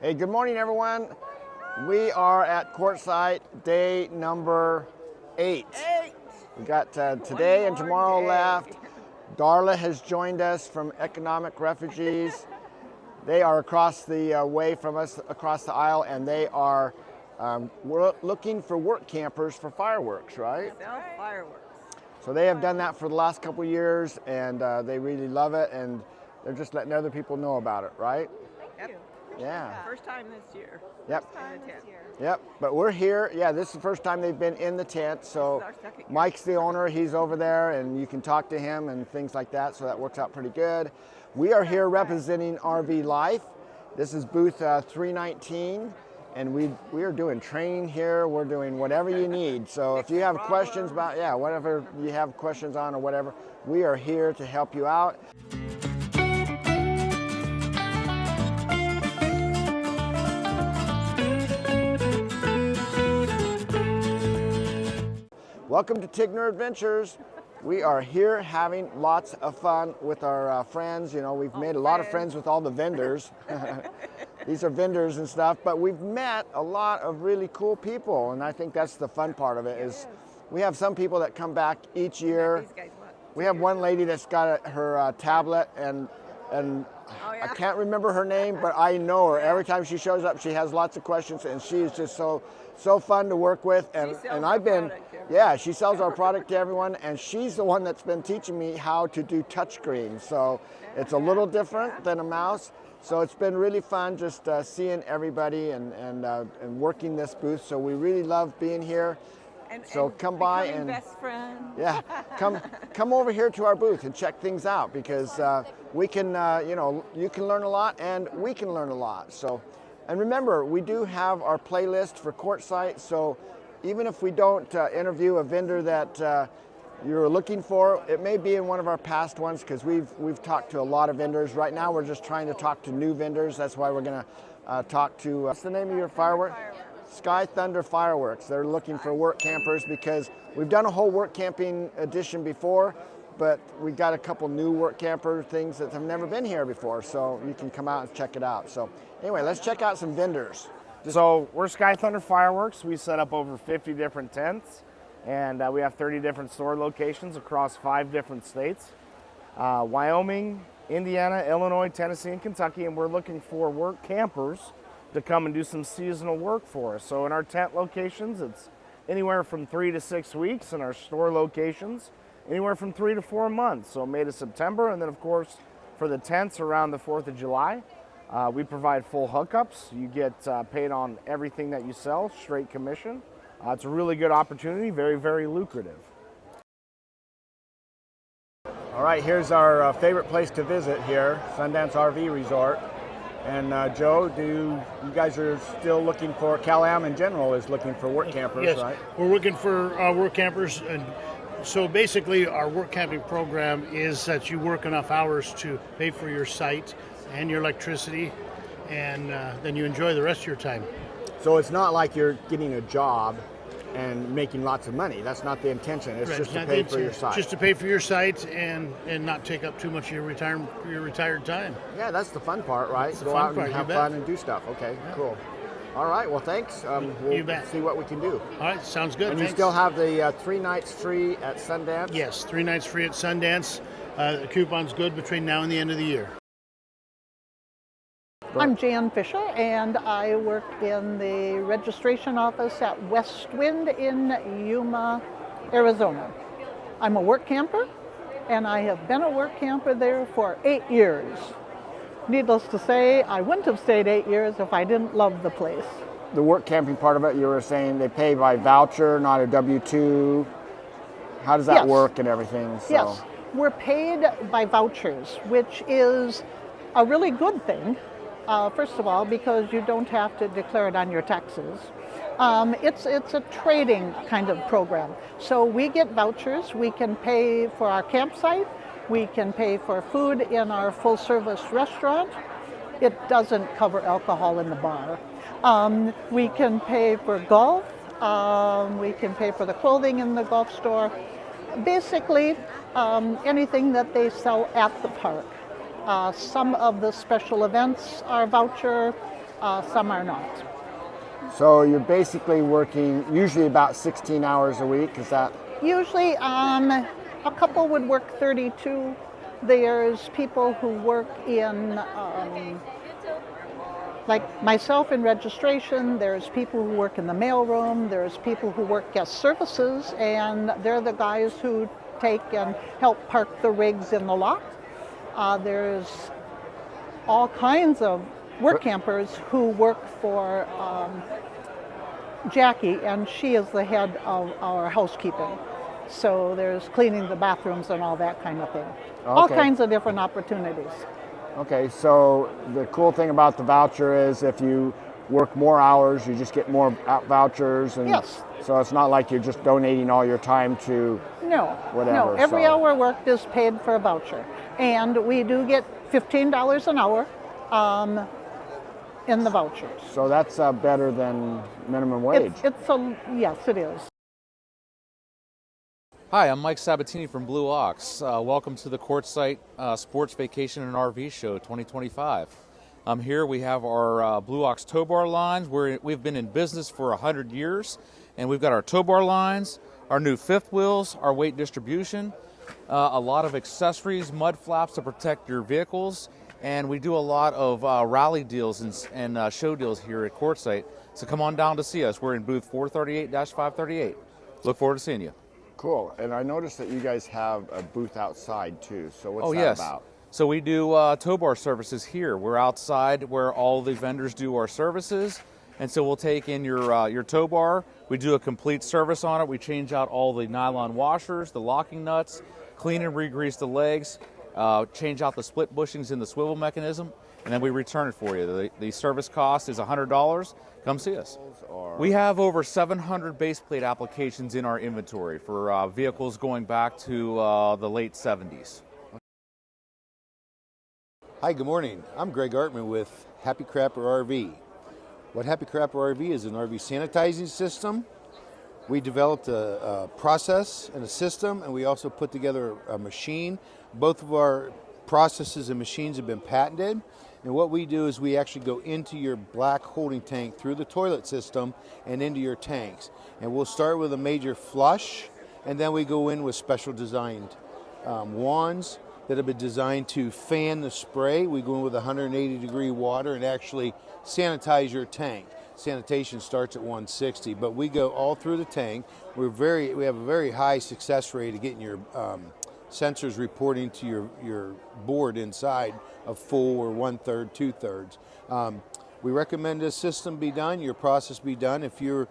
Hey, good morning, everyone. We are at QUARTZSITE, day number 8. We got today and tomorrow left. Darla has joined us from Economic Refugees. They are across the way from us, across the aisle, and they are looking for work campers for fireworks, right? Sell fireworks. So they have done that for the last couple of years, and they really love it, and they're just letting other people know about it, right? Thank you. Yeah. First time this year. Yep. First time this year. Yep, but we're here. Yeah, this is the first time they've been in the tent. So This is our second year. Mike's the owner. He's over there, and you can talk to him and things like that. So that works out pretty good. We are here representing RV Life. This is booth 319, and we are doing training here. We're doing whatever you need. So if you have questions about, whatever you have questions on or whatever, we are here to help you out. Welcome to Tigner Adventures. We are here having lots of fun with our friends. You know, we've made a lot of friends with all the vendors. These are vendors and stuff, but we've met a lot of really cool people, and I think that's the fun part of it is we have some people that come back each year. We have one lady that's got her tablet, and I can't remember her name, but I know her. Every time she shows up, she has lots of questions, and she is just so fun to work with. And I've been, she sells our product to everyone, and she's the one that's been teaching me how to do touchscreens. So it's a little different than a mouse. So it's been really fun just seeing everybody and working this booth. So we really love being here. So come by and best friend. Yeah, come over here to our booth and check things out because we can, you can learn a lot and we can learn a lot. So, and remember, we do have our playlist for QUARTZSITE. So even if we don't interview a vendor that you're looking for, it may be in one of our past ones because we've talked to a lot of vendors. Right now, we're just trying to talk to new vendors. That's why we're going to talk to. What's the name of your firework? Sky Thunder Fireworks. They're looking for work campers because we've done a whole work camping edition before, but we got a couple new work camper things that have never been here before, so you can come out and check it out. So anyway, let's check out some vendors. So we're Sky Thunder Fireworks. We set up over 50 different tents, and we have 30 different store locations across 5 different states. Wyoming, Indiana, Illinois, Tennessee, and Kentucky, and we're looking for work campers to come and do some seasonal work for us. So in our tent locations, it's anywhere from 3 to 6 weeks. In our store locations, anywhere from 3 to 4 months. So May to September, and then of course, for the tents around the 4th of July, we provide full hookups. You get paid on everything that you sell, straight commission. It's a really good opportunity, very, very lucrative. All right, here's our favorite place to visit here, Sundance RV Resort. And Joe, you guys are still looking for, Cal-Am in general is looking for work campers, yes, right? We're looking for work campers. And so basically our work camping program is that you work enough hours to pay for your site and your electricity, and then you enjoy the rest of your time. So it's not like you're getting a job and making lots of money. That's not the intention. It's Right, just to not pay the for your intent. site. Just to pay for your site and not take up too much of your retired time. Yeah, that's the fun part, right? That's the Go fun out part, and you have bet. fun and do stuff. Okay, cool. All right, well, thanks. We'll You bet. see what we can do. All right, sounds good. And Thanks. you still have the 3 nights free at Sundance? Yes, 3 nights free at Sundance. The coupon's good between now and the end of the year. I'm Jan Fisher, and I work in the registration office at Westwind in Yuma, Arizona. I'm a work camper, and I have been a work camper there for 8 years. Needless to say, I wouldn't have stayed 8 years if I didn't love the place. The work camping part of it, you were saying they pay by voucher, not a W-2. How does that Yes. work and everything? So. Yes, we're paid by vouchers, which is a really good thing. First of all, because you don't have to declare it on your taxes. It's a trading kind of program. So we get vouchers. We can pay for our campsite. We can pay for food in our full-service restaurant. It doesn't cover alcohol in the bar. We can pay for golf. We can pay for the clothing in the golf store. Basically, anything that they sell at the park. Some of the special events are voucher. some are not. So you're basically working usually about 16 hours a week, is that? Usually a couple would work 32. There's people who work in, like myself in registration, there's people who work in the mailroom, there's people who work guest services, and they're the guys who take and help park the rigs in the lot. There's all kinds of work campers who work for Jackie, and she is the head of our housekeeping. So there's cleaning the bathrooms and all that kind of thing. All kinds of different opportunities. Okay, so the cool thing about the voucher is if you work more hours, you just get more vouchers. And yes. So it's not like you're just donating all your time to whatever. No, every hour worked is paid for a voucher. And we do get $15 an hour in the vouchers. So that's better than minimum wage. Yes, it is. Hi, I'm Mike Sabatini from Blue Ox. Welcome to the QUARTZSITE Sports Vacation and RV Show 2025. Here we have our Blue Ox tow bar lines. We've been in business for 100 years, and we've got our tow bar lines, our new fifth wheels, our weight distribution, a lot of accessories, mud flaps to protect your vehicles, and we do a lot of rally deals and show deals here at QUARTZSITE. So come on down to see us. We're in booth 438-538. Look forward to seeing you. Cool. And I noticed that you guys have a booth outside too. So what's that yes. about? So we do tow bar services here. We're outside where all the vendors do our services. And so we'll take in your tow bar. We do a complete service on it. We change out all the nylon washers, the locking nuts, clean and re-grease the legs, change out the split bushings in the swivel mechanism, and then we return it for you. The service cost is $100. Come see us. We have over 700 base plate applications in our inventory for vehicles going back to the late 70s. Hi, good morning. I'm Greg Artman with Happy Crapper RV. What Happy Crapper RV is an RV sanitizing system. We developed a process and a system, and we also put together a machine. Both of our processes and machines have been patented. And what we do is we actually go into your black holding tank through the toilet system and into your tanks. And we'll start with a major flush, and then we go in with special designed wands that have been designed to fan the spray. We go in with 180-degree water and actually sanitize your tank. Sanitation starts at 160, but we go all through the tank. We have a very high success rate of getting your sensors reporting to your board inside of full or 1/3, 2/3. We recommend this system be done, your process be done. If you're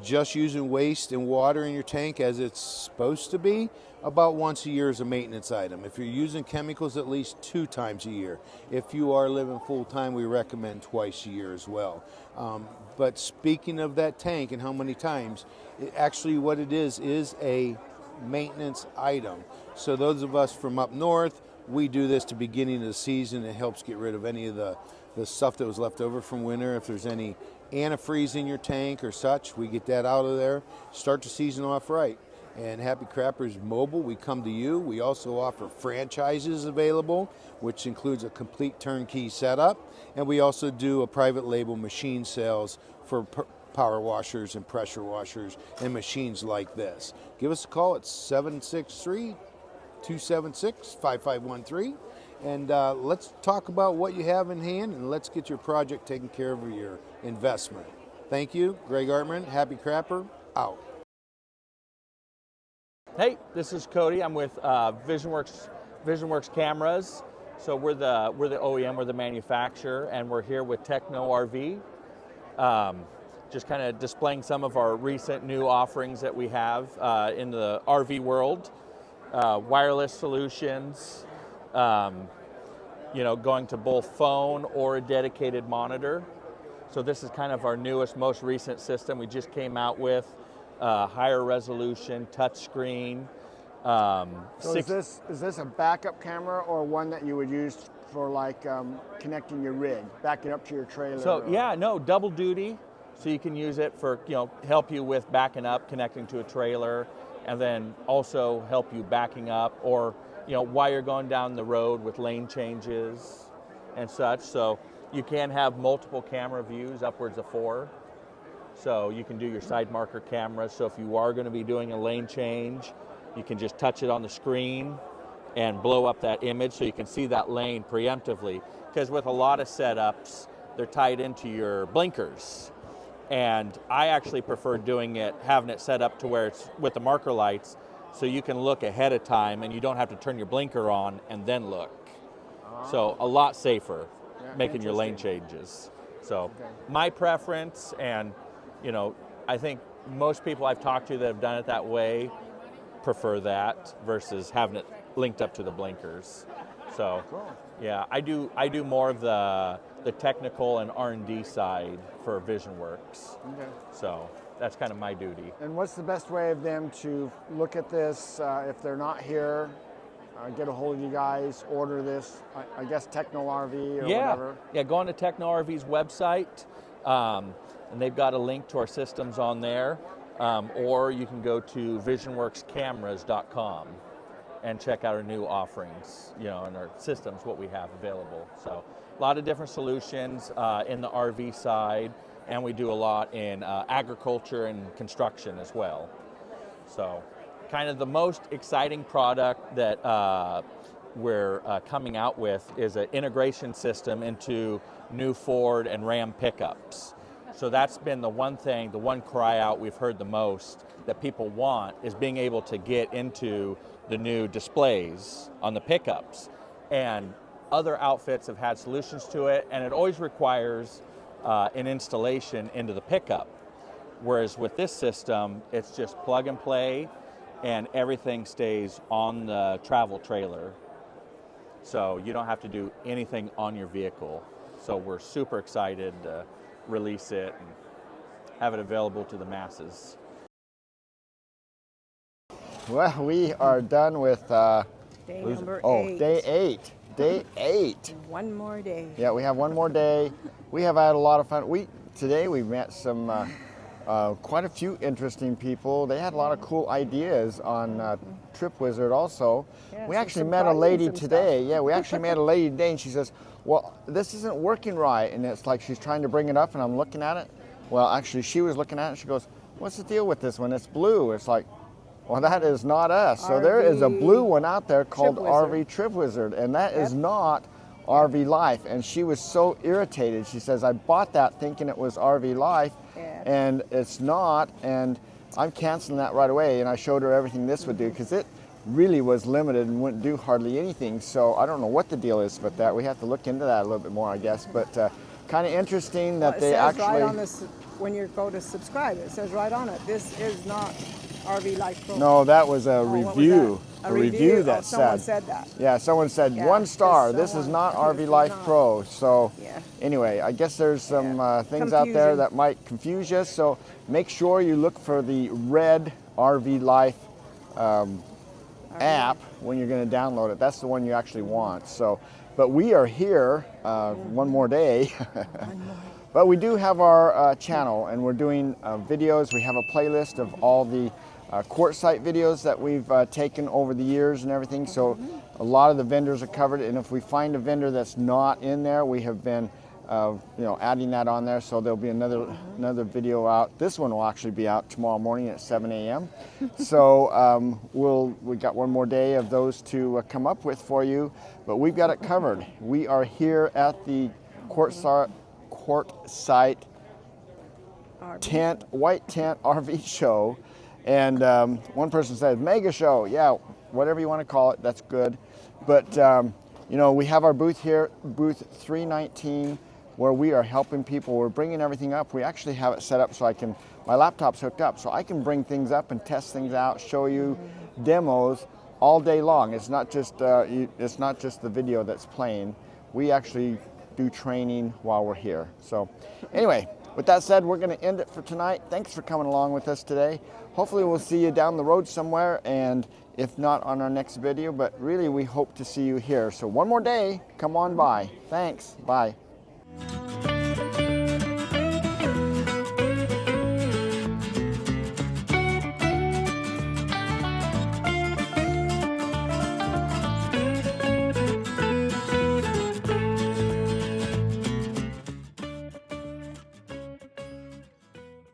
just using waste and water in your tank as it's supposed to be, about once a year is a maintenance item. If you're using chemicals, at least 2 times a year. If you are living full time, we recommend twice a year as well. But speaking of that tank and how many times, actually what it is a maintenance item. So those of us from up north, we do this to beginning of the season. It helps get rid of any of the stuff that was left over from winter. If there's any antifreeze in your tank or such, we get that out of there. Start the season off right. And Happy Crapper's mobile, we come to you. We also offer franchises available, which includes a complete turnkey setup. And we also do a private label machine sales for power washers and pressure washers and machines like this. Give us a call at 763-276-5513. And let's talk about what you have in hand, and let's get your project taken care of, or your investment. Thank you. Greg Artman, Happy Crapper, out. Hey, this is Cody. I'm with Visionworks cameras. So we're the OEM, we're the manufacturer, and we're here with Tigner RV. Just kind of displaying some of our recent new offerings that we have in the RV world. Wireless solutions, going to both phone or a dedicated monitor. So this is kind of our newest, most recent system we just came out with. Higher resolution, touchscreen. So is this a backup camera or one that you would use for like connecting your rig, backing up to your trailer? So yeah, no, double duty. So you can use it for, help you with backing up, connecting to a trailer, and then also help you backing up, or while you're going down the road with lane changes and such. So You can have multiple camera views, upwards of 4. So you can do your side marker camera. So if you are going to be doing a lane change, you can just touch it on the screen and blow up that image so you can see that lane preemptively. Because with a lot of setups, they're tied into your blinkers. And I actually prefer having it set up to where it's with the marker lights so you can look ahead of time and you don't have to turn your blinker on and then look. So a lot safer making your lane changes. So my preference, and you know, I think most people I've talked to that have done it that way prefer that versus having it linked up to the blinkers. So yeah, I do more of the technical and R&D side for Visionworks. Okay. So that's kind of my duty. And what's the best way of them to look at this if they're not here? Get a hold of you guys, order this, I guess Techno RV or whatever. Yeah, go on to Techno RV's website, and they've got a link to our systems on there, or you can go to visionworkscameras.com and check out our new offerings, you know, and our systems, what we have available. So a lot of different solutions in the RV side, and we do a lot in agriculture and construction as well. So kind of the most exciting product that we're coming out with is an integration system into new Ford and Ram pickups. So that's been the one cry out we've heard the most that people want, is being able to get into the new displays on the pickups. And other outfits have had solutions to it, and it always requires an installation into the pickup. Whereas with this system, it's just plug and play, and everything stays on the travel trailer. So you don't have to do anything on your vehicle. So we're super excited to release it and have it available to the masses. Well, we are done with Day number 8. Day 8. Day 8. One more day. Yeah, we have one more day. We have had a lot of fun. Today we met some quite a few interesting people. They had a lot of cool ideas on TripWizard also. Yeah, we actually met a lady today. Yeah, we actually met a lady today, and she says, well, this isn't working right. And it's like she's trying to bring it up, and I'm looking at it. Well, actually, she was looking at it, and she goes, what's the deal with this one? It's blue. It's like, well, that is not us. So there is a blue one out there called RV TripWizard, and that is not RV Life. And she was so irritated. She says, I bought that thinking it was RV Life, and it's not, and I'm canceling that right away. And I showed her everything this would do, because it really was limited and wouldn't do hardly anything. So I don't know what the deal is with that. We have to look into that a little bit more, I guess. But kind of interesting that they actually... Right on this, when you go to subscribe, it says right on it, this is not RV Life Pro. No, that was a review. A review that someone said that. Yeah, someone said 1 star. This is not RV Life Pro. So anyway, I guess there's some things out there that might confuse you. So make sure you look for the red RV Life app when you're going to download it. That's the one you actually want. So, but we are here one more day. But we do have our channel, and we're doing videos. We have a playlist of all the QUARTZSITE videos that we've taken over the years and everything. So a lot of the vendors are covered, and if we find a vendor that's not in there, we have been adding that on there. So there'll be another video out. This one will actually be out tomorrow morning at 7 a.m. So we got one more day of those to come up with for you, but we've got it covered. We are here at the QUARTZSITE white tent RV show, and one person said mega show. Yeah, whatever you want to call it, that's good. But we have our booth here, booth 319, where we are helping people. We're bringing everything up. We actually have it set up so my laptop's hooked up, so I can bring things up and test things out, show you demos all day long. It's not just the video that's playing. We actually do training while we're here. So anyway, with that said, we're going to end it for tonight. Thanks for coming along with us today. Hopefully we'll see you down the road somewhere, and if not, on our next video, but really we hope to see you here. So one more day, come on by. Thanks. Bye.